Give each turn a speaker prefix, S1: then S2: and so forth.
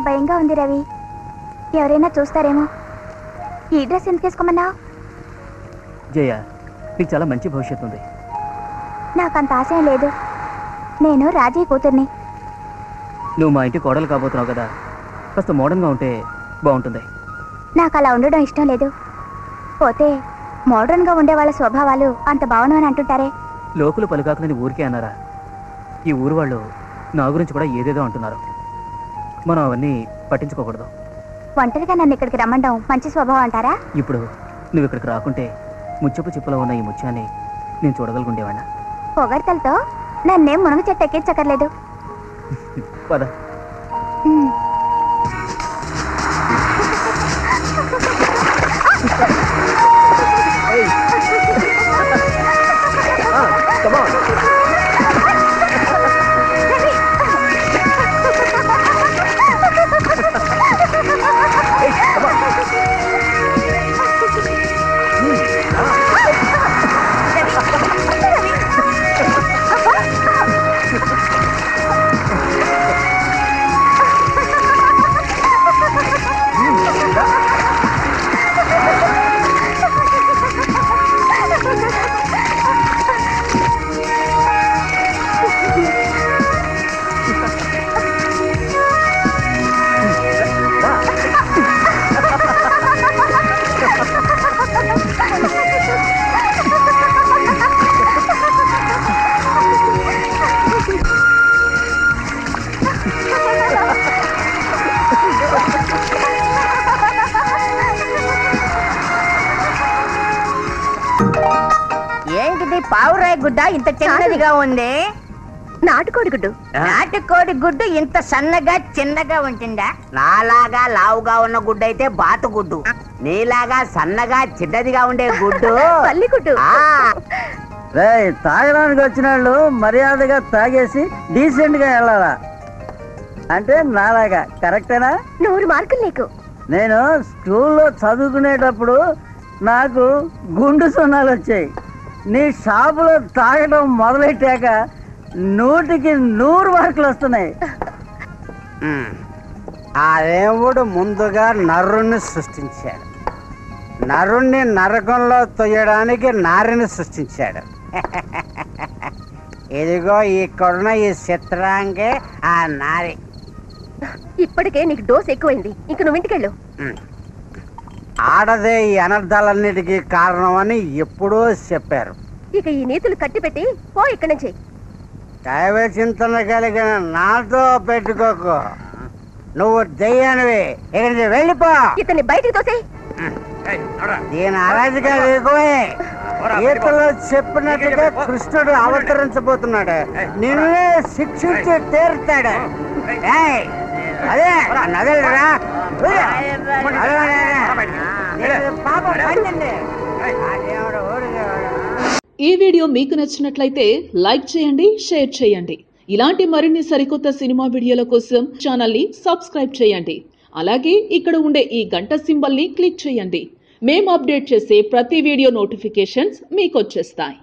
S1: భయంగా ఉంది రవి. ఎవరైనా చూస్తారేమో. ఈ డ్రెస్ ఎందుకు వేసుకోమన్నా?
S2: జయ, నీకు చాలా మంచి భవిష్యత్తు ఉంది.
S1: నాకంత ఆశయం లేదు. నేను రాజీ కూతుర్ని.
S2: నువ్వు మా ఇంటి కోడలు కాబోతున్నావు కదా, కాస్త మోడర్న్గా ఉంటే బాగుంటుంది.
S1: నాకు అలా ఉండడం ఇష్టం లేదు. పోతే మోడర్న్గా ఉండే వాళ్ళ స్వభావాలు అంత బాగుండు అని అంటుంటారే.
S2: లోకులు పలుకాకులని ఊరికే అన్నారా? ఈ ఊరు వాళ్ళు నా గురించి కూడా ఏదేదో అంటున్నారు. మనం అవన్నీ పట్టించుకోకూడదు.
S1: ఒంటరిగా నన్ను ఇక్కడికి రమ్మండం మంచి స్వభావం అంటారా?
S2: ఇప్పుడు నువ్వు ఇక్కడికి రాకుంటే ముచ్చపు చిప్పలో ఉన్న ఈ ముత్యాన్ని నేను చూడగలుగుండేవాడినా?
S1: పొగడ్తలతో నన్నేం మునగ చెట్టు ఎక్కించక్కర్లేదు.
S2: పద.
S3: ఏంటిది పావురాయి గుడ్డ ఇంత చిన్నదిగా ఉంది?
S1: నాటుకోడి గుడ్డు.
S3: నాటుకోడి గుడ్డు ఇంత సన్నగా చిన్నగా ఉంటుందా? నాలాగా లావుగా ఉన్న గుడ్డు అయితే బాతు గుడ్డు, నీలాగా సన్నగా చిన్నదిగా ఉండే గుడ్డు
S1: పల్లి గుడ్డు.
S4: తాగడానికి వచ్చిన వాళ్ళు మర్యాదగా తాగేసి డీసెంట్ గా వెళ్ళాలా అంటే నాలాగా కరెక్టేనా?
S1: 100 మార్కులు నీకు.
S4: నేను స్కూల్లో చదువుకునేటప్పుడు నాకు గుండు సున్నాలు వచ్చాయి. నీ షాపులో తాగడం మొదలెట్టాక 100కి 100 మార్కులు వస్తున్నాయి.
S5: ఆ దేవుడు ముందుగా నరుణ్ణి సృష్టించాడు. నరుణ్ణి నరకంలో తొయ్యడానికి నారిని సృష్టించాడు. ఇదిగో ఇక్కడున్న ఈ చిత్రాంగే ఆ నారి.
S1: ఇప్పటికే నీకు డోస్ ఎక్కువైంది. ఇంక నువ్వు ఇంటికెళ్ళు.
S5: ఆడదే ఈ అనర్థాలన్నిటికీ కారణం అని ఎప్పుడో చెప్పారు.
S1: ఇక ఈ నీతులు కట్టిపెట్టి పో ఇక్కడి నుంచి.
S5: దైవ చింతన కలిగిన నాతో పెట్టుకోకు. నువ్వు దెయ్యానివి. ఇక్కడి నుంచి వెళ్ళిపో.
S1: ఇతన్ని బయటికి తోసే.
S5: దీని అరాజకాలు ఎక్కువే. గీతలో చెప్పినట్టుగా కృష్ణుడు అవతరించబోతున్నాడు. నిన్నే శిక్షించి తీరుతాడు. అదే నదలరా
S6: ఈ వీడియో మీకు నచ్చినట్లయితే లైక్ చేయండి, షేర్ చేయండి. ఇలాంటి మరిన్ని సరికొత్త సినిమా వీడియోల కోసం ఛానల్ ని సబ్స్క్రైబ్ చేయండి. అలాగే ఇక్కడ ఉండే ఈ గంట సింబల్ ని క్లిక్ చేయండి. మేము అప్డేట్ చేసే ప్రతి వీడియో నోటిఫికేషన్స్ మీకు వచ్చేస్తాయి.